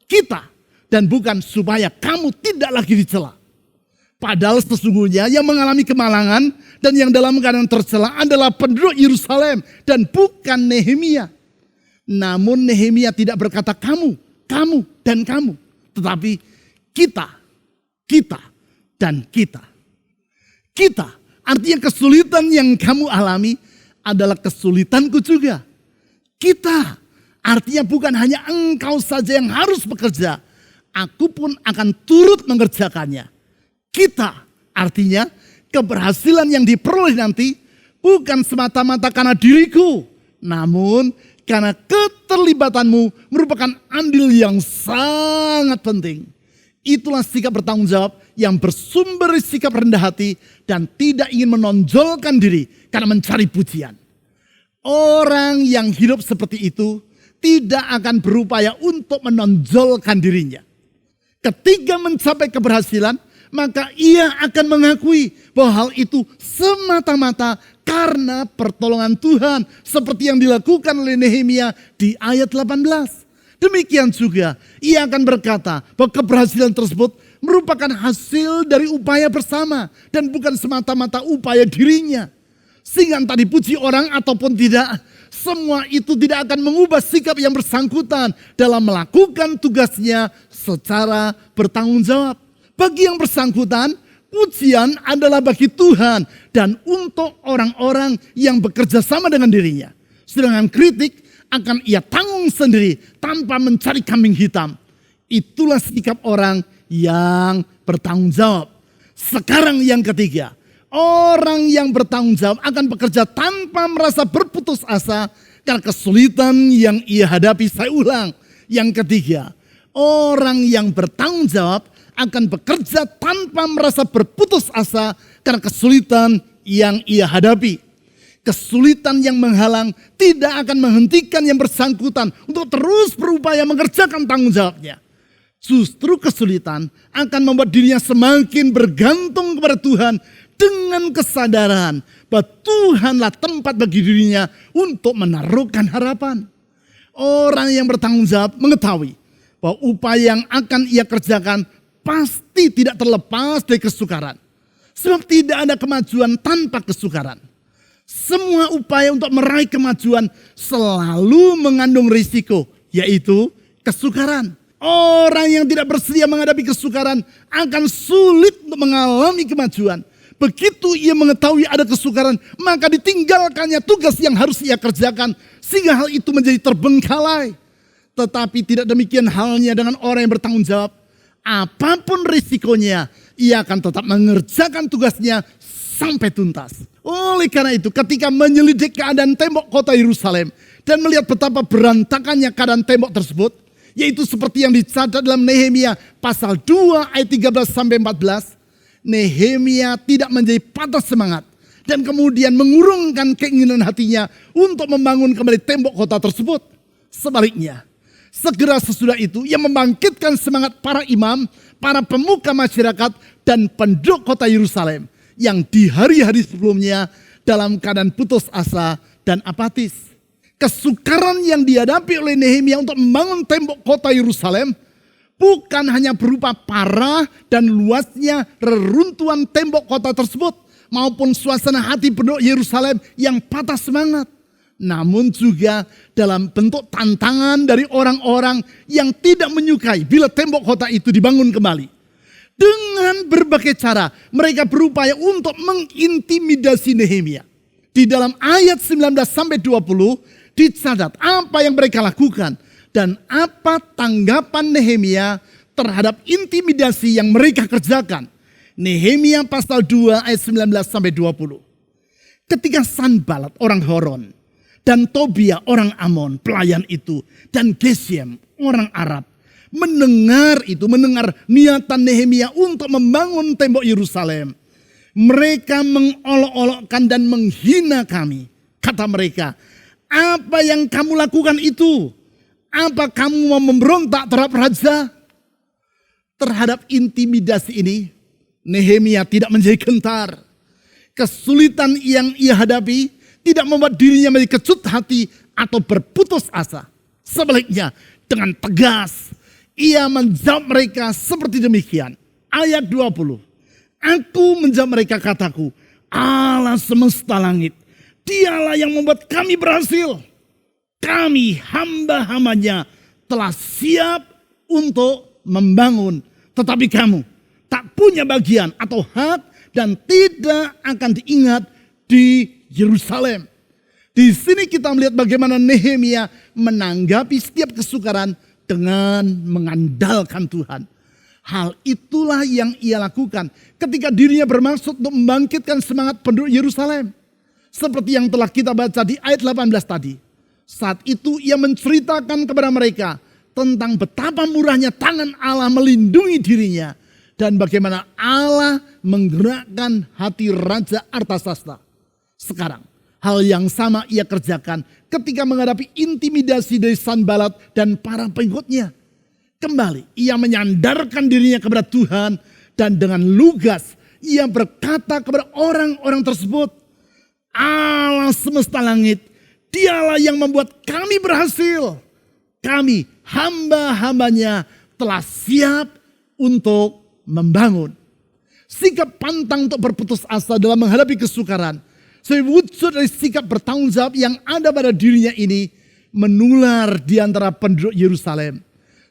Speaker 1: Kita dan bukan supaya kamu tidak lagi dicela. Padahal sesungguhnya yang mengalami kemalangan dan yang dalam keadaan tercela adalah penduduk Yerusalem dan bukan Nehemia. Namun Nehemia tidak berkata kamu dan kamu. Tetapi kita dan kita. Kita artinya kesulitan yang kamu alami adalah kesulitanku juga. Kita artinya bukan hanya engkau saja yang harus bekerja. Aku pun akan turut mengerjakannya. Kita artinya keberhasilan yang diperoleh nanti bukan semata-mata karena diriku. Namun karena keterlibatanmu merupakan andil yang sangat penting. Itulah sikap bertanggung jawab yang bersumber dari sikap rendah hati dan tidak ingin menonjolkan diri karena mencari pujian. Orang yang hidup seperti itu tidak akan berupaya untuk menonjolkan dirinya. Ketika mencapai keberhasilan, maka ia akan mengakui bahwa hal itu semata-mata karena pertolongan Tuhan seperti yang dilakukan oleh Nehemia di ayat 18. Demikian juga ia akan berkata bahwa keberhasilan tersebut merupakan hasil dari upaya bersama dan bukan semata-mata upaya dirinya. Sehingga entah dipuji orang ataupun tidak, semua itu tidak akan mengubah sikap yang bersangkutan dalam melakukan tugasnya secara bertanggung jawab. Bagi yang bersangkutan, pujian adalah bagi Tuhan dan untuk orang-orang yang bekerja sama dengan dirinya. Sedangkan kritik akan ia tanggung sendiri tanpa mencari kambing hitam. Itulah sikap orang yang bertanggung jawab. Sekarang yang ketiga, orang yang bertanggung jawab akan bekerja tanpa merasa berputus asa karena kesulitan yang ia hadapi. Saya ulang, yang ketiga, orang yang bertanggung jawab akan bekerja tanpa merasa berputus asa karena kesulitan yang ia hadapi. Kesulitan yang menghalang tidak akan menghentikan yang bersangkutan untuk terus berupaya mengerjakan tanggung jawabnya. Justru kesulitan akan membuat dirinya semakin bergantung kepada Tuhan dengan kesadaran bahwa Tuhanlah tempat bagi dirinya untuk menaruhkan harapan. Orang yang bertanggung jawab mengetahui bahwa upaya yang akan ia kerjakan pasti tidak terlepas dari kesukaran. Sebab tidak ada kemajuan tanpa kesukaran. Semua upaya untuk meraih kemajuan selalu mengandung risiko, yaitu kesukaran. Orang yang tidak bersedia menghadapi kesukaran akan sulit untuk mengalami kemajuan. Begitu ia mengetahui ada kesukaran, maka ditinggalkannya tugas yang harus ia kerjakan sehingga hal itu menjadi terbengkalai. Tetapi tidak demikian halnya dengan orang yang bertanggung jawab. Apapun risikonya, ia akan tetap mengerjakan tugasnya sampai tuntas. Oleh karena itu, ketika menyelidik keadaan tembok kota Yerusalem dan melihat betapa berantakannya keadaan tembok tersebut, yaitu seperti yang dicatat dalam Nehemia pasal 2 ayat 13-14, Nehemia tidak menjadi patah semangat dan kemudian mengurungkan keinginan hatinya untuk membangun kembali tembok kota tersebut. Sebaliknya, segera sesudah itu ia membangkitkan semangat para imam, para pemuka masyarakat dan penduduk kota Yerusalem yang di hari-hari sebelumnya dalam keadaan putus asa dan apatis. Kesukaran yang dihadapi oleh Nehemia untuk membangun tembok kota Yerusalem bukan hanya berupa parah dan luasnya reruntuhan tembok kota tersebut maupun suasana hati penduduk Yerusalem yang patah semangat, namun juga dalam bentuk tantangan dari orang-orang yang tidak menyukai bila tembok kota itu dibangun kembali. Dengan berbagai cara mereka berupaya untuk mengintimidasi Nehemia. Di dalam ayat 19-20 dicatat apa yang mereka lakukan dan apa tanggapan Nehemia terhadap intimidasi yang mereka kerjakan. Nehemia pasal 2 ayat 19-20. Ketika Sanballat orang Horon dan Tobia orang Amon pelayan itu dan Geshem orang Arab mendengar niatan Nehemia untuk membangun tembok Yerusalem, mereka mengolok-olokkan dan menghina kami. Kata mereka, apa yang kamu lakukan itu? Apa kamu mau memberontak terhadap raja? Terhadap intimidasi ini, Nehemia tidak menjadi gentar. Kesulitan yang ia hadapi tidak membuat dirinya menjadi kecut hati atau berputus asa. Sebaliknya, dengan tegas, ia menjawab mereka seperti demikian. Ayat 20. Aku menjawab mereka kataku, Allah semesta langit, Dialah yang membuat kami berhasil. Kami hamba-hambanya telah siap untuk membangun. Tetapi kamu tak punya bagian atau hak dan tidak akan diingat di Yerusalem. Di sini kita melihat bagaimana Nehemia menanggapi setiap kesukaran dengan mengandalkan Tuhan. Hal itulah yang ia lakukan ketika dirinya bermaksud untuk membangkitkan semangat penduduk Yerusalem. Seperti yang telah kita baca di ayat 18 tadi. Saat itu ia menceritakan kepada mereka tentang betapa murahnya tangan Allah melindungi dirinya dan bagaimana Allah menggerakkan hati Raja Artasasta. Sekarang, hal yang sama ia kerjakan ketika menghadapi intimidasi dari Sanbalat dan para pengikutnya. Kembali, ia menyandarkan dirinya kepada Tuhan dan dengan lugas ia berkata kepada orang-orang tersebut, Allah semesta langit, dialah yang membuat kami berhasil. Kami hamba-hambanya telah siap untuk membangun. Sikap pantang untuk berputus asa dalam menghadapi kesukaran sebagai wujud dari sikap bertanggung jawab yang ada pada dirinya ini menular di antara penduduk Yerusalem.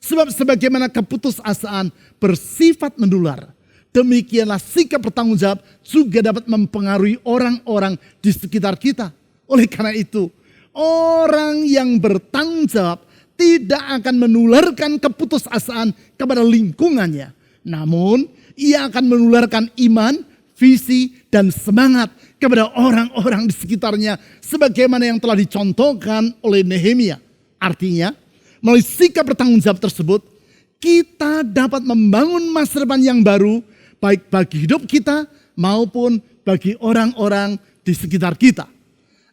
Speaker 1: Sebab sebagaimana keputusasaan bersifat menular, demikianlah sikap bertanggung jawab juga dapat mempengaruhi orang-orang di sekitar kita. Oleh karena itu, orang yang bertanggung jawab tidak akan menularkan keputusasaan kepada lingkungannya. Namun, ia akan menularkan iman, visi, dan semangat kepada orang-orang di sekitarnya. Sebagaimana yang telah dicontohkan oleh Nehemia. Artinya, melalui sikap bertanggung jawab tersebut, kita dapat membangun masa depan yang baru, baik bagi hidup kita maupun bagi orang-orang di sekitar kita.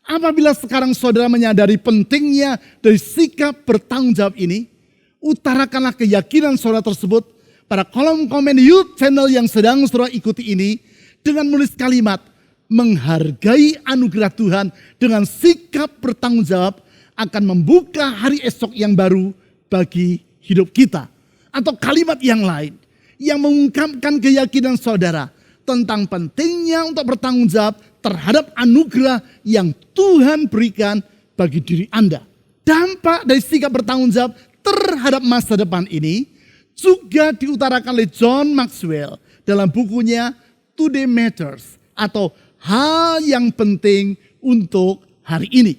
Speaker 1: Apabila sekarang saudara menyadari pentingnya dari sikap bertanggung jawab ini, utarakanlah keyakinan saudara tersebut pada kolom komen YouTube channel yang sedang saudara ikuti ini dengan menulis kalimat menghargai anugerah Tuhan dengan sikap bertanggung jawab akan membuka hari esok yang baru bagi hidup kita. Atau kalimat yang lain yang mengungkapkan keyakinan saudara tentang pentingnya untuk bertanggung jawab terhadap anugerah yang Tuhan berikan bagi diri Anda. Dampak dari sikap bertanggung jawab terhadap masa depan ini juga diutarakan oleh John Maxwell dalam bukunya Today Matters atau hal yang penting untuk hari ini.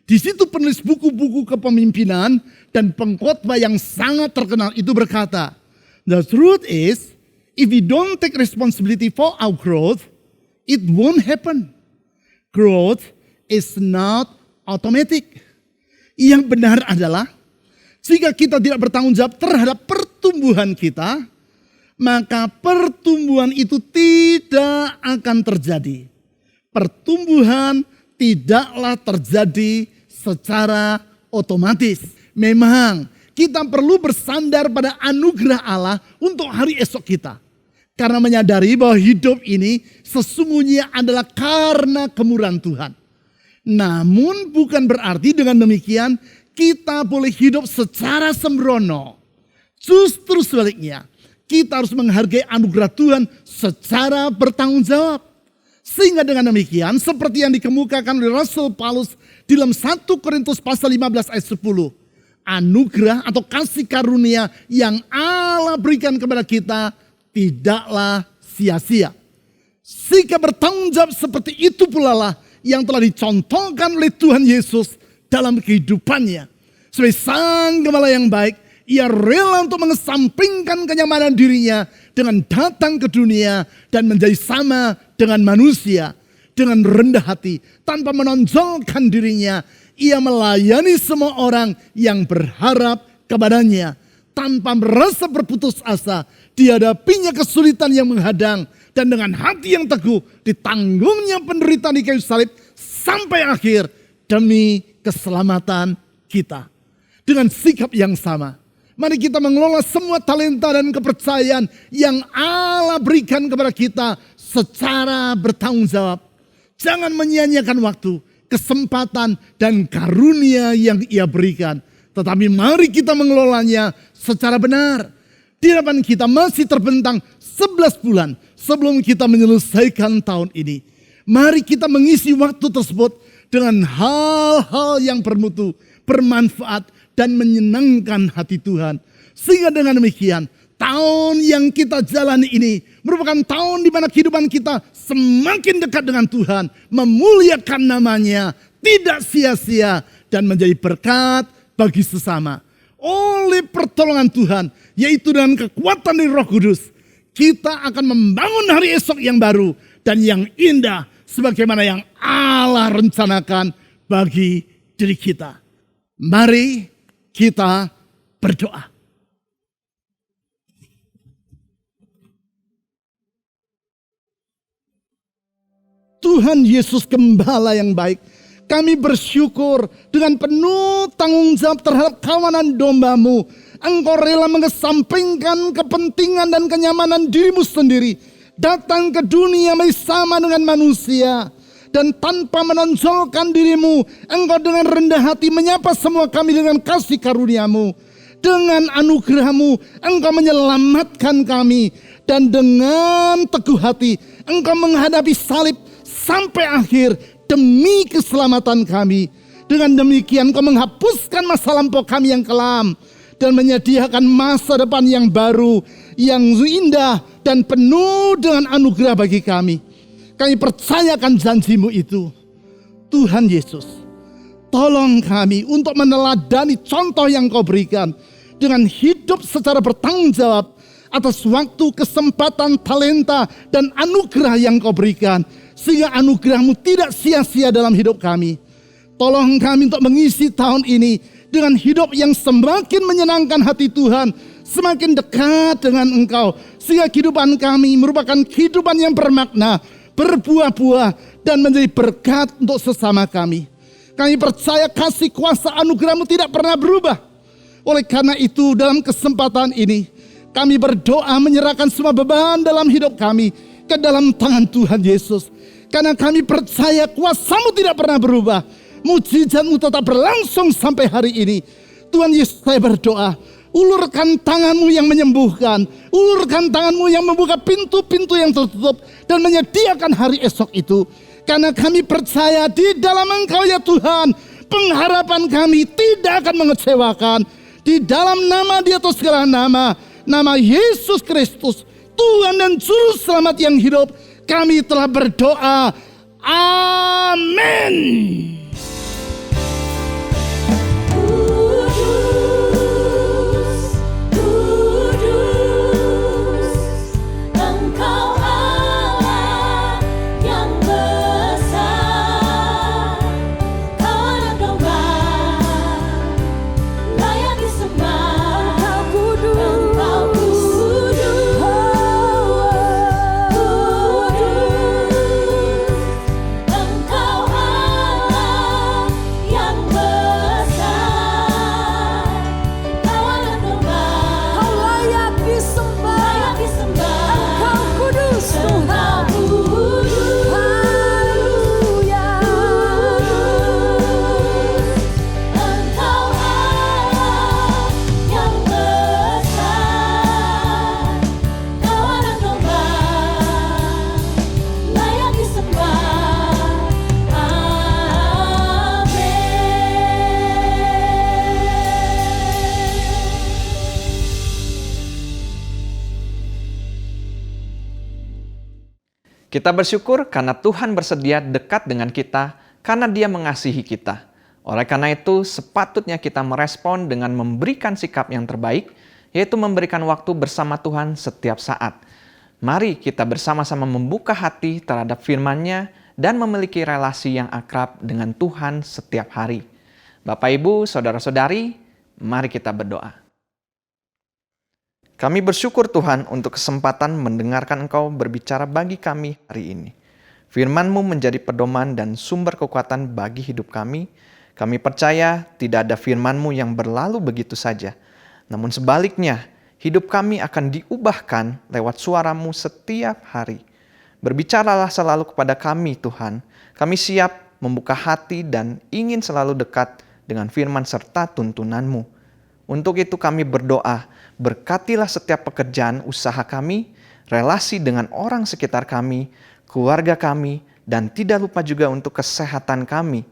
Speaker 1: Di situ penulis buku-buku kepemimpinan dan pengkhotbah yang sangat terkenal itu berkata, the truth is, if we don't take responsibility for our growth, it won't happen. Growth is not automatic. Yang benar adalah, jika kita tidak bertanggung jawab terhadap pertumbuhan kita, maka pertumbuhan itu tidak akan terjadi. Pertumbuhan tidaklah terjadi secara otomatis. Memang kita perlu bersandar pada anugerah Allah untuk hari esok kita. Karena menyadari bahwa hidup ini sesungguhnya adalah karena kemurahan Tuhan. Namun bukan berarti dengan demikian kita boleh hidup secara sembrono. Justru sebaliknya, kita harus menghargai anugerah Tuhan secara bertanggung jawab. Sehingga dengan demikian, seperti yang dikemukakan oleh Rasul Paulus di dalam 1 Korintus pasal 15 ayat 10. Anugerah atau kasih karunia yang Allah berikan kepada kita tidaklah sia-sia. Sikap bertanggung jawab seperti itu pula lah yang telah dicontohkan oleh Tuhan Yesus dalam kehidupannya. Sebagai sang gembala yang baik, ia rela untuk mengesampingkan kenyamanan dirinya dengan datang ke dunia dan menjadi sama dengan manusia. Dengan rendah hati, tanpa menonjolkan dirinya, ia melayani semua orang yang berharap kepadanya. Tanpa merasa berputus asa, dihadapinya kesulitan yang menghadang. Dan dengan hati yang teguh, ditanggungnya penderitaan di kayu salib sampai akhir demi keselamatan kita. Dengan sikap yang sama, mari kita mengelola semua talenta dan kepercayaan yang Allah berikan kepada kita secara bertanggung jawab. Jangan menyia-nyiakan waktu, kesempatan, dan karunia yang ia berikan. Tetapi mari kita mengelolanya secara benar. Di hadapan kita masih terbentang 11 bulan sebelum kita menyelesaikan tahun ini. Mari kita mengisi waktu tersebut dengan hal-hal yang bermutu, bermanfaat, dan menyenangkan hati Tuhan. Sehingga dengan demikian, tahun yang kita jalani ini merupakan tahun di mana kehidupan kita semakin dekat dengan Tuhan, memuliakan namanya, tidak sia-sia, dan menjadi berkat bagi sesama. Oleh pertolongan Tuhan, yaitu dengan kekuatan dari Roh Kudus, kita akan membangun hari esok yang baru dan yang indah sebagaimana yang Allah rencanakan bagi diri kita. Mari kita berdoa. Tuhan Yesus Gembala yang baik, kami bersyukur dengan penuh tanggung jawab terhadap kawanan domba-Mu. Engkau rela mengesampingkan kepentingan dan kenyamanan dirimu sendiri, datang ke dunia bersama dengan manusia, dan tanpa menonjolkan dirimu, engkau dengan rendah hati menyapa semua kami dengan kasih karunia-Mu. Dengan anugerah-Mu, engkau menyelamatkan kami, dan dengan teguh hati, engkau menghadapi salib sampai akhir demi keselamatan kami. Dengan demikian kau menghapuskan masa lampau kami yang kelam dan menyediakan masa depan yang baru, yang indah dan penuh dengan anugerah bagi kami. Kami percayakan janji-Mu itu. Tuhan Yesus, tolong kami untuk meneladani contoh yang Kau berikan dengan hidup secara bertanggung jawab atas waktu, kesempatan, talenta, dan anugerah yang Kau berikan, sehingga anugerah-Mu tidak sia-sia dalam hidup kami. Tolong kami untuk mengisi tahun ini dengan hidup yang semakin menyenangkan hati Tuhan, semakin dekat dengan Engkau, sehingga kehidupan kami merupakan kehidupan yang bermakna, berbuah-buah, dan menjadi berkat untuk sesama kami. Kami percaya kasih kuasa anugerah-Mu tidak pernah berubah. Oleh karena itu dalam kesempatan ini, kami berdoa menyerahkan semua beban dalam hidup kami ke dalam tangan Tuhan Yesus. Karena kami percaya kuasa-Mu tidak pernah berubah. Mujizat-Mu tetap berlangsung sampai hari ini. Tuhan Yesus, saya berdoa, ulurkan tangan-Mu yang menyembuhkan, ulurkan tangan-Mu yang membuka pintu-pintu yang tertutup, dan menyediakan hari esok itu. Karena kami percaya di dalam Engkau ya Tuhan, pengharapan kami tidak akan mengecewakan. Di dalam nama di atas segala nama, nama Yesus Kristus, Tuhan dan Juru Selamat yang hidup, kami telah berdoa. Amin.
Speaker 5: Kita bersyukur karena Tuhan bersedia dekat dengan kita, karena Dia mengasihi kita. Oleh karena itu, sepatutnya kita merespon dengan memberikan sikap yang terbaik, yaitu memberikan waktu bersama Tuhan setiap saat. Mari kita bersama-sama membuka hati terhadap firman-Nya dan memiliki relasi yang akrab dengan Tuhan setiap hari. Bapak, Ibu, Saudara-saudari, mari kita berdoa. Kami bersyukur Tuhan untuk kesempatan mendengarkan Engkau berbicara bagi kami hari ini. Firman-Mu menjadi pedoman dan sumber kekuatan bagi hidup kami. Kami percaya tidak ada firman-Mu yang berlalu begitu saja. Namun sebaliknya, hidup kami akan diubahkan lewat suara-Mu setiap hari. Berbicaralah selalu kepada kami Tuhan. Kami siap membuka hati dan ingin selalu dekat dengan firman serta tuntunan-Mu. Untuk itu kami berdoa, berkatilah setiap pekerjaan usaha kami, relasi dengan orang sekitar kami, keluarga kami, dan tidak lupa juga untuk kesehatan kami.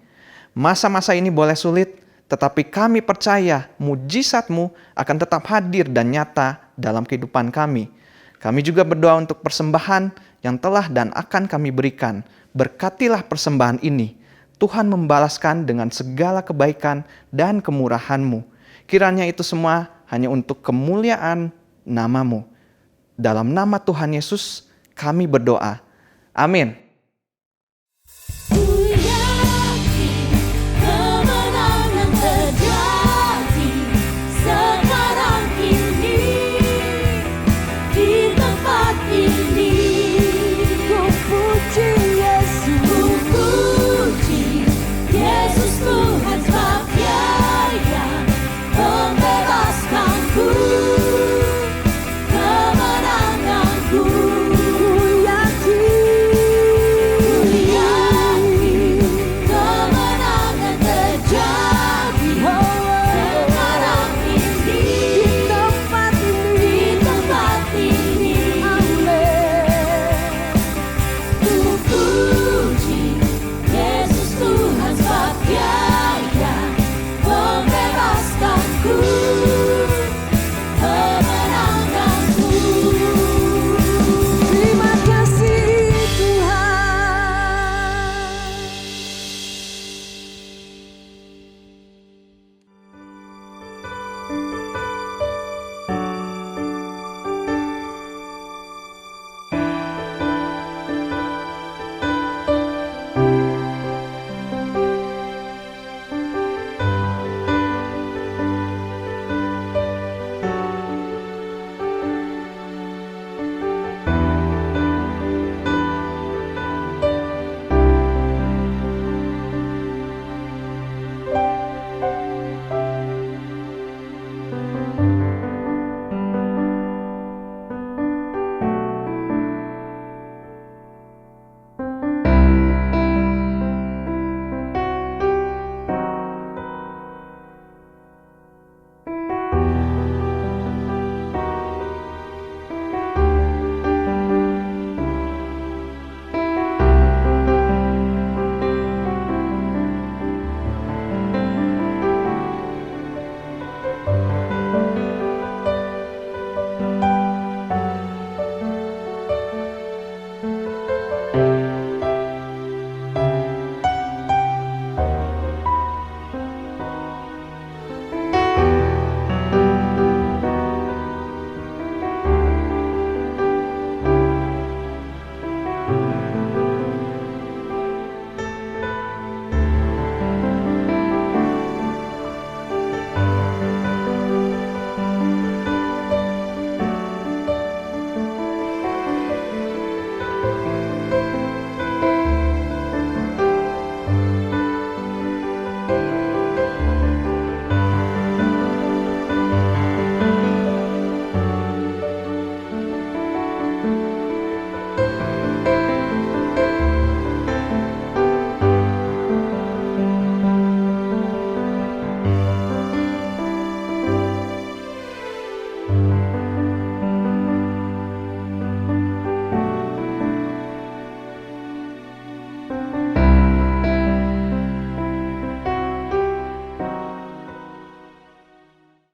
Speaker 5: Masa-masa ini boleh sulit, tetapi kami percaya mujizat-Mu akan tetap hadir dan nyata dalam kehidupan kami. Kami juga berdoa untuk persembahan yang telah dan akan kami berikan. Berkatilah persembahan ini. Tuhan membalaskan dengan segala kebaikan dan kemurahan-Mu. Kiranya itu semua hanya untuk kemuliaan nama-Mu. Dalam nama Tuhan Yesus kami berdoa. Amin.